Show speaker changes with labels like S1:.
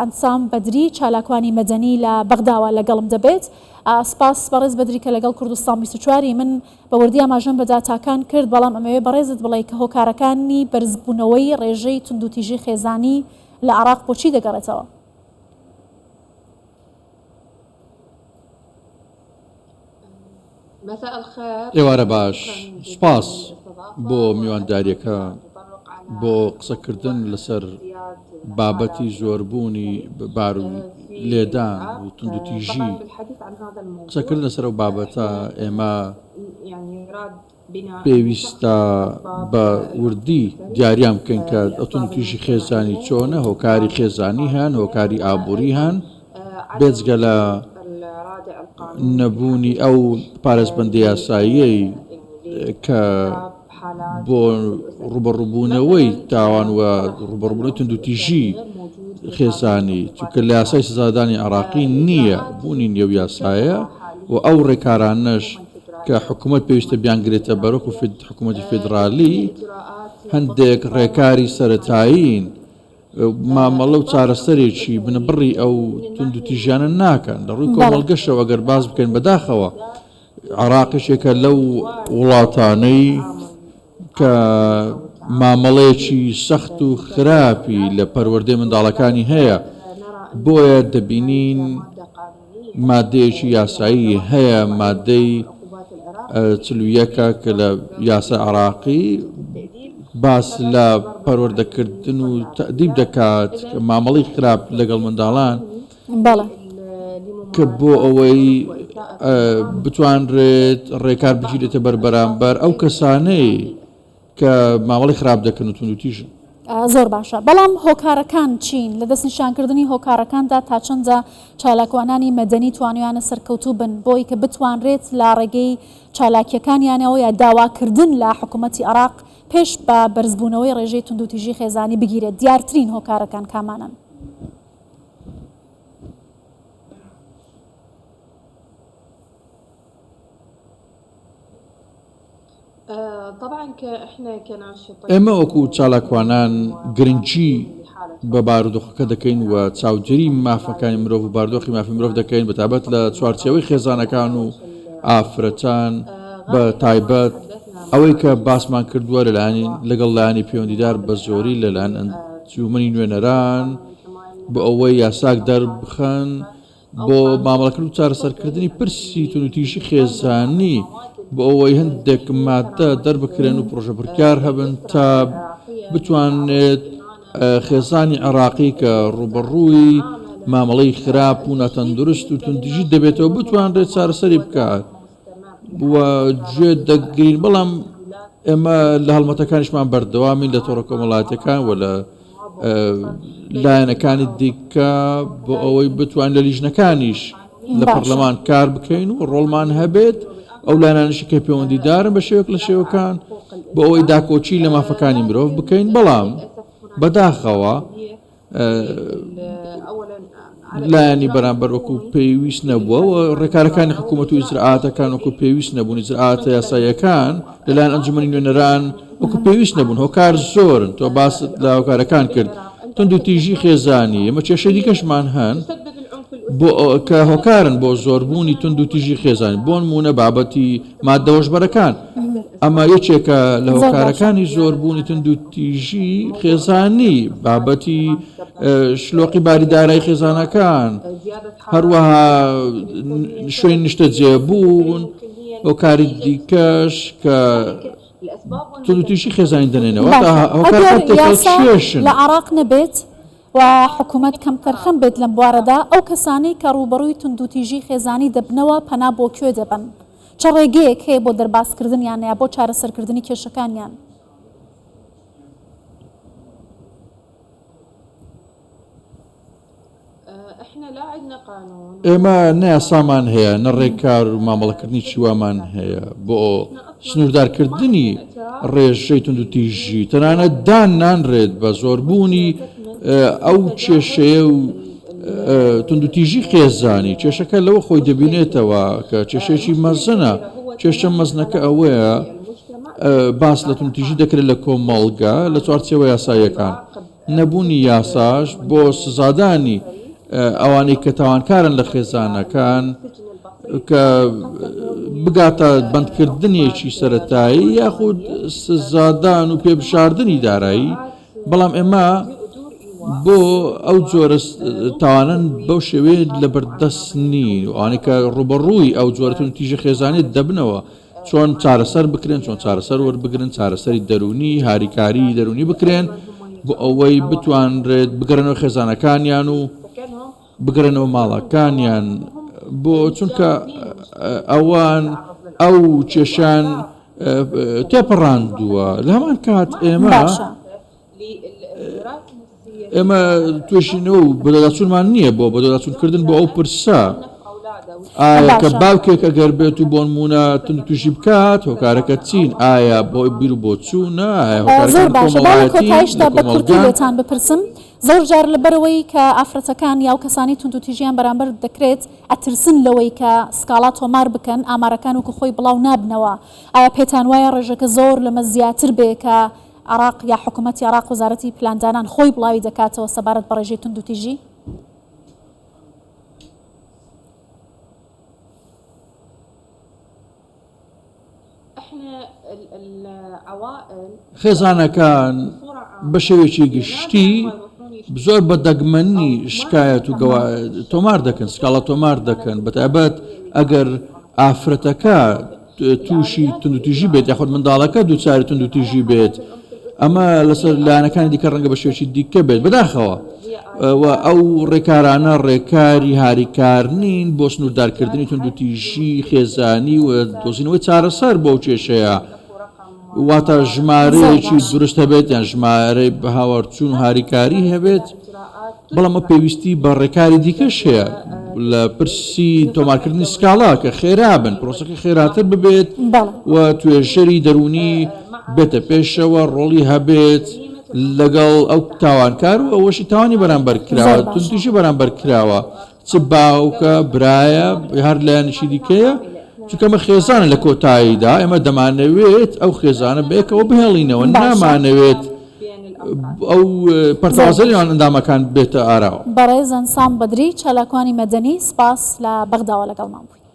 S1: عەدسام بەدری چالاکوانی مەدەنی لە بەغداوە لەگەڵم دەبێت. سپاس بەڕێز بەدری کە لەگەڵ کوردستان 24 من بە وردی ئاماژەم بە داتاکان کرد، بەڵام ئەمەوێ بەڕێزت بڵێ کە هۆکارەکانی بەرزبوونەوەی ڕێژەی توندوتیژی خێزانی لە عێراق بۆچی دەگەڕێتەوە؟
S2: ئێوارە باش، سپاس بۆ میوانداریەکە بۆ قسەکردن لەسەر بابەتی زۆربوونی بار و لێدان و توندوتیژی. قسەکردن لەسەر ئەو بابەتە ئێمە پێویستە بە وردی دیاریان بکەین کە توندوتیژی خێزانی چۆنە، هۆکاری خێزانی هەن، هۆکاری ئابووری هەن، بێجگە لە نەبوونی ئەو پارێزبەندی یاساییەی کە بۆ ڕوبەڕووبوونەوەی تاوان و ڕوبەڕووبوونەوەی توندوتیژی خێزانی، چونکە لە یاسای سزادانی عێراقی نییە، بوونی نێو یاسایە و ئەو ڕێکارانەش کە حکوومەت پێویستە بیانگرێتە بەرەکو حکوومەتی فێدرالی هەندێک ڕێکاری سەرەتایین مامەڵە و چارەسەرێکی بنەبڕی ئەو توندوتیژیانە ناکەن. لە ڕووی کۆمەڵگەشەوە ئەگەر باز بکەین بەداخەوە عێراقیشێکە لەو وڵاتانەی کە مامەڵەیەکی سەخت و خراپی لە پەروەردەی منداڵەکانی هەیە، بۆیە دەبینین مادەیەکی یاسایی هەیە، مادەی 41 کە لە یاسا عێراقی باس لە پەروەردەکردن و تەعدیب دەکات کە مامەڵەی خراپ لەگەڵ منداڵان کە بۆ ئەوەی بتوانرێت ڕێکار بگیرێتە بەربەرامبەر ئەو کەسانەی کە مامەڵی خراپ دەکەن و توندوتیژن.
S1: زۆر باشە، بەڵام هۆکارەکان چین؟ لە دەستنیشانکردنی هۆکارەکاندا تا چەندە چالاکوانانی مەدەنی توانویانە سەرکەوتوو بن بۆی کە بتوانرێت لە ڕێگەی چالاکیەکانیانەوە یا داواکردن لە حکوومەتی عێراق پێش بە بەرزبوونەوەی ڕێژەی توندوتیژی خێزانی بگیرێت؟ دیارترین هۆکارەکان کامانن؟
S2: ئێمە وەکو چالاکوانان گرنگی بە بارودۆخەکە دەکەین و چاودێری مافەکانی مرۆڤ و بارودۆخی مافی مرۆڤ دەکەین بەتابەت لە چوارچێوەی خێزانەکان و ئافرەتان بە تایبەت ئەوەی کە باسمان کردووە لەگەڵ لایانی پەیوەندیدار بە زۆری لەلایەن ئەنجومەنی نوێنەران بۆ ئەوەی یاساک دەربخەن بۆ مامەڵەکردن و چارەسەرکردنی پرسی توندوتیژی خێزانی، بۆ ئەوەی هەندێک مادە دەربکرێن و پرۆژە بڕکار هەبن تا بتوانێت خێزانی عێراقی کە ڕوبەڕووی مامەڵەی خراپ و ناتەندروست و توندوتیژی دەبێتەوە بتوانرێت چارەسەری بکات وە گوێ دەگرین. بەڵام ئێمە لە هەڵمەتەکانیشمان بەردەوامین لە تۆڕە کۆمەڵایەتەکان و لە لایەنەکانی دیکە بۆ ئەوەی بتوان لە لیژنەکانیش لە پەرلەمان کار بکەین و ڕۆڵمان هەبێت ئەو لایەنانیشی کە پەیوەندیدارن بە شێوەیەک لە شێوەکان بۆ ئەوەی داکۆچی لە مافەکانی مرۆڤ بکەین. بەڵام بەداخەوە لایەنی بەرامبەر وەکو پێویست نەبووە و ڕێکارەکانی حکوومەت و ئیجرعاتەکان وەکو پێویست نەبوون، ئیجرعاتە یاساییەکان لەلایەن ئەنجومەنی نوێنەران وەکو پێویست نەبوون. هۆکار زۆرن، تۆ باست لە هۆکارەکان کرد، توندوتیژی خێزانی. ئەمە کێشەی دیکەشمان هەن کە هۆکارن بۆ زۆربوونی توندوتیژی خێزانی، بۆ نمونە بابەتی مادەوەشبەرەکان. ئەمە یەکێکە لە هۆکارەکانی زۆربوونی توندوتیژی خێزانی، بابەتی شلۆقی باریدارایی خێزانەکان، هەروەها شوێن نیشتە جێبوون، هۆکاری دیکەش کە توندوتیژی خێزانی دەنێنەوە.
S1: لە عێراق نەبێت و حکوومەت کەم تەرخەم بێت لەم بوارەدا، ئەو کەسانی کە ڕوبەڕووی توندوتیژی خێزانی دەبنەوە پەنا بۆ کوێ دەبن؟ چه ڕێگەیەک هەیە بۆ دەرباسکردنیان یا بۆ چارەسەرکردنی کێشەکانیان؟
S2: ئێمە نەیاسامان هەیە، نە ڕێکار و مامەڵەکردنی چیوامان هەیە بۆ سنووردارکردنی ڕێژەی توندوتیژی. تەنانەت دان نانرێت بە زۆربوونی ئەو کێشەیە و توندوتیژی خێزانی. کێشەکە لەوە خۆی دەبینێتەوە کە کێشەیەکی مەزنە. کێشە مەزنەکە ئەوەیە باس لە توندوتیژی دەکرێت لە کۆمەڵگە لە چوارچێوە یاساییەکان، نەبوونی یاساش بۆ سزادانی ئەوانەی کە تاوانکارن لە خێزانەکان کە بگاتە بەندکردنیەکی سەرەتایی یاخود سزادان و پێبشاردنی دارایی بەڵام ئێمە بۆ ئەو جۆرە تاوانن بەو شێوەیە لە بەردەست نین و ئەوانەی کە ڕوبەڕووی ئەو جۆرەتون تیژە خێزانێت دەبنەوە چۆن چارەسەر بکرێن چۆن چارەسەر وەربگرن چارەسەری دەرونی هاریکاری دەرونی بکرێن بۆ ئەوەی بتوانرێت بگەڕنەوە خێزانەکانیان و بگەڕنەوە ماڵەکانیان بۆ چونکە ئەوان ئەو کێشان تێپەڕاندووە لە هەمان کات ئێمە توێژینەوە و بەدەداچوونمان نییە بۆ بەدەداچوونکردن بۆ ئەو پرسە ئایا کە باوکێک ئەگەر بێت و بۆ نمونە تند تووشی بکات هۆکارەکە چین ئایا بۆ بیر و بۆ چوونە
S1: زۆر باشە باڵ کۆتایشتا بە کورتی لێتان بپرسم زۆر جار لەبەرەوەی کە ئافرەتەکان یا و کەسانی تند و تیژیان بەرامبەر دەکرێت ئەترسن لەوەی کە سکاڵا تۆمار بکەن ئامارەکان وکو خۆی بڵاو نابنەوە ئایا پێتان وایە ڕێژەکە زۆر لەمە زیاتر بێ کە عراق یا حکوومەتی عراق وزارەتی پلاندانان خۆی بڵاوی دەکاتەوە سەبارەت بە ڕێژەی تند و تیژی؟
S2: خێزانەکان بە شێوێکی گشتی زۆر بە دەگمەنی شکایەت و تۆمار دەکەن سکاڵە تۆمار دەکەن بەتایبەت ئەگەر ئافرەتەکە تووشی تند و تیژی بێت یاخود منداڵەکە دووچاری تند و تیژی بێت ئەمە لەسەر لایەنەکانی دیکە ڕەنگە بە شێوەی دیکە بێت بەداخەوە و ئەو ڕێکارانە ڕێکاری هاریکار نین بۆ سنووردارکردنی تند و تیژی خێزانی و دۆزینەوەی چارەسەر بۆ ئەو کێشەیە واتە ژمارەیەکی دروست هەبێت یان ژمارەی بە هاوارچوون و هاریکاری هەبێت بەڵام ئەمە پێویستی بە ڕێکاری دیکەش هەیە لە پرسی تۆمارکردنی سکاڵا کە خێرابن پرۆسەکە خێراتر ببێت و توێژەری دەرونی بێتە پێشەوە ڕۆڵی هەبێت لەگەڵ ئەو تاوانکار و ئەوەشی تاوانی بەرامبەر کراوە تونتیژی بەرامبەر کراوە چ باوکە برایە هەر لایەنشی دیکەیە چونکەمە خێزانە لە کۆتاییدا ئێمە دەمانەوێت ئەو خێزانە بەیەکەوە بهێڵینەوە نامانەوێت ئەو پەرتەوازەیان ئەندامەکان بێتە ئاراوە.
S1: بەڕێز ئەنسام بەدری چالاکوانی مەدەنی سپاس لە بەغداوە لەگەڵمان بوویت.